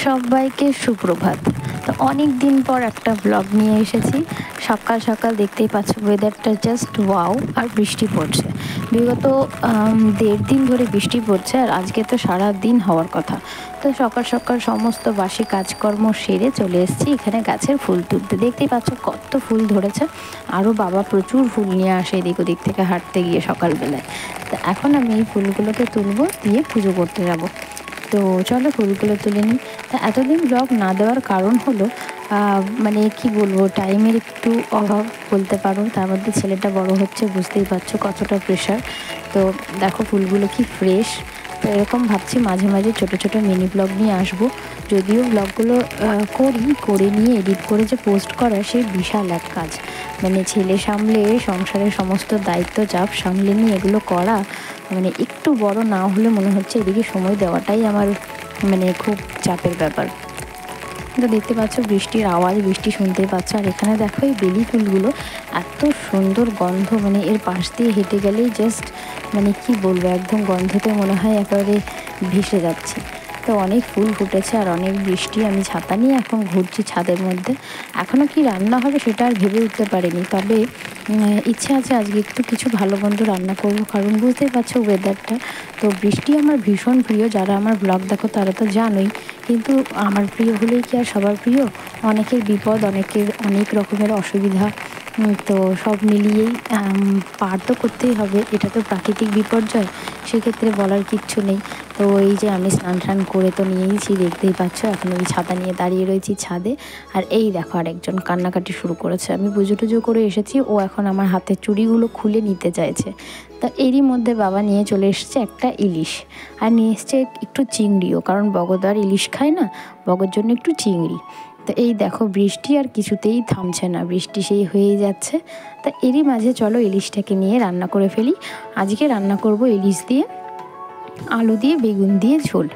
সবাইকে সুপ্রভাত। তো অনেক দিন পর একটা ব্লগ নিয়ে এসেছি। সকাল সকাল দেখতেই পাচ্ছ ওয়েদারটা জাস্ট ওয়াও, আর বৃষ্টি পড়ছে। বিগত 1.5 দিন ধরে বৃষ্টি পড়ছে, আর আজকে তো সারা দিন হওয়ার কথা। তো সকাল সকাল সমস্ত বাসি কাজকর্ম সেরে চলে এসেছি এখানে গাছের ফুল তুলতে। দেখতেই পাচ্ছ কত ফুল ধরেছে। আরও বাবা প্রচুর ফুল নিয়ে আসে এদিক ওদিক থেকে হাঁটতে গিয়ে সকালবেলায়। তো এখন আমি এই ফুলগুলোকে তুলবো, দিয়ে পুজো করতে যাব। তো চলো ফুলগুলো তুলে নিই। তা এতদিন ব্লগ না দেওয়ার কারণ হলো মানে কি বলবো, টাইমের একটু অভাব বলতে পারো। তার মধ্যে ছেলেটা বড় হচ্ছে, বুঝতেই পারছো কতটা প্রেশার। তো দেখো ফুলগুলো কি ফ্রেশ। তো এরকম ভাবছি মাঝে মাঝে ছোটো ছোটো মিনি ব্লগ নিয়ে আসবো। যদিও ব্লগগুলো করে নিয়ে এডিট করে যে পোস্ট করা, সে বিশাল এক কাজ। মানে ছেলে সামলে সংসারের সমস্ত দায়িত্ব চাপ সামলে নিয়ে এগুলো করা মানে একটু বড় না হলে মনে হচ্ছে এদিকে সময় দেওয়াটাই আমার মানে খুব চাপের ব্যাপার। তো দেখতে পাচ্ছ বৃষ্টির আওয়াজ, বৃষ্টি শুনতেই পাচ্ছ। আর এখানে দেখো এই বেলি ফুলগুলো এত সুন্দর গন্ধ, মানে এর পাশ দিয়ে হেঁটে গেলেই জাস্ট মানে কি বলবো, একদম গন্ধতে মনে হয় একেবারে ভেসে যাচ্ছে। তো অনেক ফুল ফুটেছে আর অনেক বৃষ্টি। আমি ছাতা নিয়ে এখন ঘুরছি ছাদের মধ্যে। এখনও কি রান্না হবে সেটা আর ভেবে উঠতে পারিনি, তবে ইচ্ছে আছে আজকে একটু কিছু ভালো মন্দ রান্না করবো, কারণ বুঝতেই পারছো ওয়েদারটা। তো বৃষ্টি আমার ভীষণ প্রিয়, যারা আমার ব্লগ দেখো তারা তো জানোই। কিন্তু আমার প্রিয় হলেই কি আর সবার প্রিয়? অনেকের বিপদ, অনেকের অনেক রকমের অসুবিধা। তো সব মিলিয়েই পার তো করতেই হবে, এটা তো প্রাকৃতিক বিপর্যয়, সেক্ষেত্রে বলার কিচ্ছু নেই। তো এই যে আমি স্নান টান করে তো নিয়েইছি, দেখতেই পাচ্ছ। এখন আমি ছাতা নিয়ে দাঁড়িয়ে রয়েছি ছাদে। আর এই দেখো আরেকজন কান্নাকাটি শুরু করেছে। আমি পুজো টুজো করে এসেছি, ও এখন আমার হাতের চুড়িগুলো খুলে নিতে চাইছে। তা এরই মধ্যে বাবা নিয়ে চলে এসেছে একটা ইলিশ, আর নিয়ে এসছে একটু চিংড়িও, কারণ বগদ আর ইলিশ খায় না, বগর জন্য একটু চিংড়ি। তো এই দেখো বৃষ্টি আর কিছুতেই থামছে না, বৃষ্টি সেই হয়েই যাচ্ছে। তা এরই মাঝে চলো ইলিশটাকে নিয়ে রান্না করে ফেলি। আজকে রান্না করব ইলিশ দিয়ে আলু দিয়ে বেগুন দিয়ে ঝোল।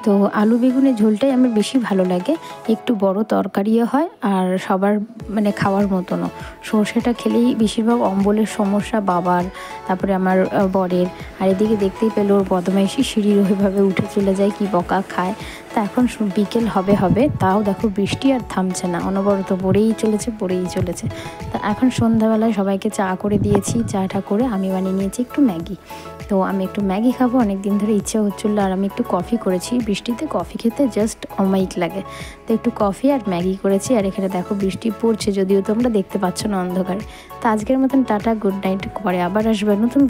তো আলু বেগুনের ঝোলটাই আমার বেশি ভালো লাগে, একটু বড় তরকারিও হয় আর সবার মানে খাওয়ার মতনও। সর্ষেটা খেলেই বেশিরভাগ অম্বলের সমস্যা বাবার, তারপরে আমার বরের। আর এদিকে দেখতেই পেলো ওর বদমাইশি, সিঁড়ির ওইভাবে উঠে চলে যায়, কি বকা খায়। তা এখন বিকেল হবে, তাও দেখো বৃষ্টি আর থামছে না, অনবরত পড়েই চলেছে। তা এখন সন্ধ্যাবেলায় সবাইকে চা করে দিয়েছি, চাটা করে আমি বানিয়ে নিয়েছি একটু ম্যাগি। তো আমি একটু ম্যাগি খাবো, অনেক দিন ধরে ইচ্ছে হচ্ছিলো। আর আমি একটু কফি করেছি, বৃষ্টিতে কফি খেতে জাস্ট অমায়িক লাগে। তো একটু কফি আর ম্যাগি করেছি। আর এখানে দেখো বৃষ্টি পড়ছে, যদিও তোমরা দেখতে পাচ্ছ না অন্ধকারে। তো আজকের মতন টাটা, গুড নাইট। পরে আবার আসবে নতুন